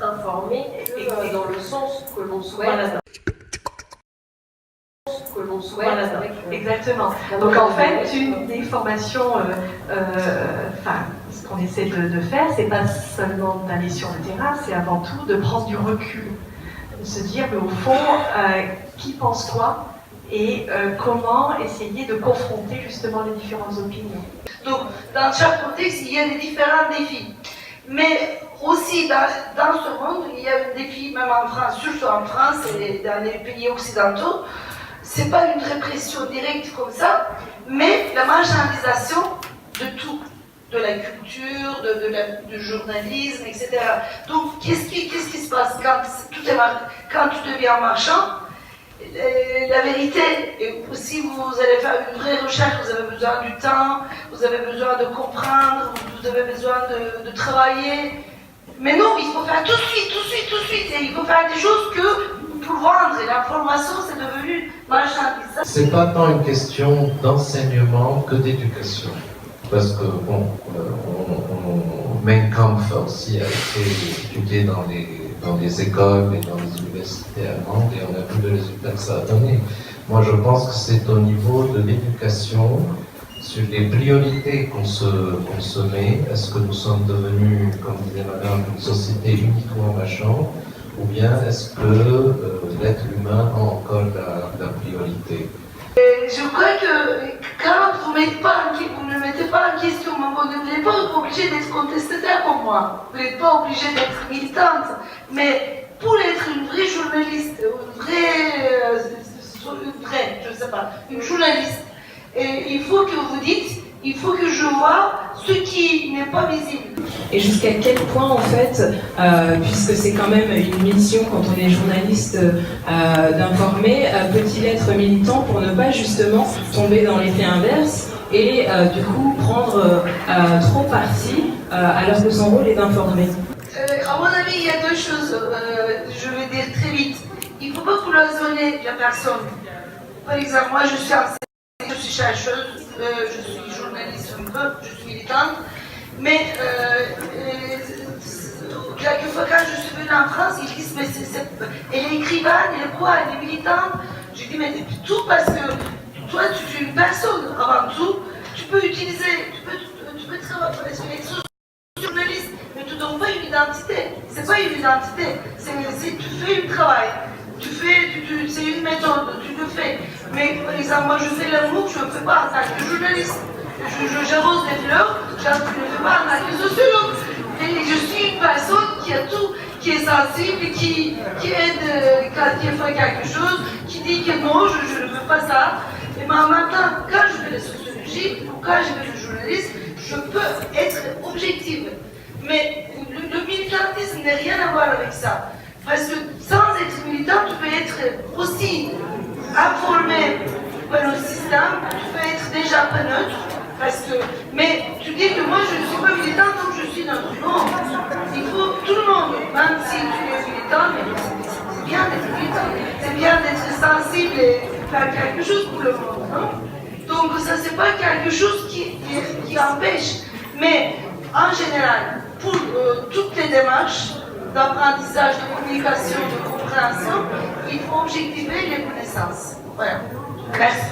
Informé dans le sens que l'on souhaite. Exactement. Donc en fait, une des formations, ce qu'on essaie de faire, c'est pas seulement d'aller sur le terrain, c'est avant tout de prendre du recul, de se dire, mais au fond, qui pense quoi et comment essayer de confronter justement les différentes opinions. Donc, dans chaque contexte, il y a des différents défis. Mais aussi, dans ce monde, il y a un défi, même en France, surtout en France et dans les pays occidentaux. C'est pas une répression directe comme ça, mais la marginalisation de tout, de la culture, du journalisme, etc. Donc, qu'est-ce qui se passe quand tu deviens marchand? La vérité, et si vous allez faire une vraie recherche, vous avez besoin du temps, vous avez besoin de comprendre, vous avez besoin de travailler. Mais non, il faut faire tout de suite, et il faut faire des choses que pour vendre. Et l'information, c'est devenu marchandisation. C'est pas tant une question d'enseignement que d'éducation. Parce que, bon, Mein Kampf aussi a été étudié dans les écoles et dans les universités allemandes et on a vu le résultat que ça a donné. Moi, je pense que c'est au niveau de l'éducation, sur les priorités qu'on se met. Est-ce que nous sommes devenus, comme disait madame, une société uniquement marchande, ou bien est-ce que l'être humain a encore la priorité? Je crois que quand vous ne mettez pas en question, vous n'êtes pas obligé d'être contestataire comme moi, vous n'êtes pas obligé d'être militante, mais pour être une vraie journaliste, une journaliste, il faut que vous dites, il faut que je vois ce qui n'est pas visible. Et jusqu'à quel point, en fait, puisque c'est quand même une mission quand on est journaliste d'informer, peut-il être militant pour ne pas justement tomber dans l'effet inverse et du coup prendre trop parti alors que son rôle est d'informer? À mon avis, il y a deux choses, je vais dire très vite. Il ne faut pas cloisonner la personne. Par exemple, moi je suis enseignante, je suis chercheuse, je suis journaliste un peu, je suis militante, mais quelquefois quand je suis venue en France, ils disent mais elle est écrivaine, elle est quoi, elle est militante. Je dis mais tout parce que toi tu es une personne avant tout, tu peux utiliser, tu peux travailler sur les journalistes, mais tu n'as pas une identité. C'est pas une identité, tu fais un travail. C'est une méthode, tu le fais. Mais par exemple, moi je fais l'amour, je ne le fais pas en tant que journaliste. J'arrose des fleurs, je ne le fais pas en tant que sociologue. Et je suis une personne qui a tout, qui est sensible, qui aide quand il fait quelque chose, qui dit que non, je ne veux pas ça. Et mais en même temps, quand je fais la sociologie ou quand je fais le journalisme, je peux être objective. Mais le militantisme n'a rien à voir avec ça. Parce que sans être militant, tu peux être aussi informé par le système, tu peux être déjà pas neutre, mais tu dis que moi je ne suis pas militant donc je suis neutre. Non, il faut tout le monde, même si tu es militant, mais c'est bien d'être militant, c'est bien d'être sensible et faire quelque chose pour le monde. Non? Donc ça c'est pas quelque chose qui empêche, mais en général, pour toutes les démarches, d'apprentissage, de communication, de compréhension, il faut objectiver les connaissances. Voilà. Merci.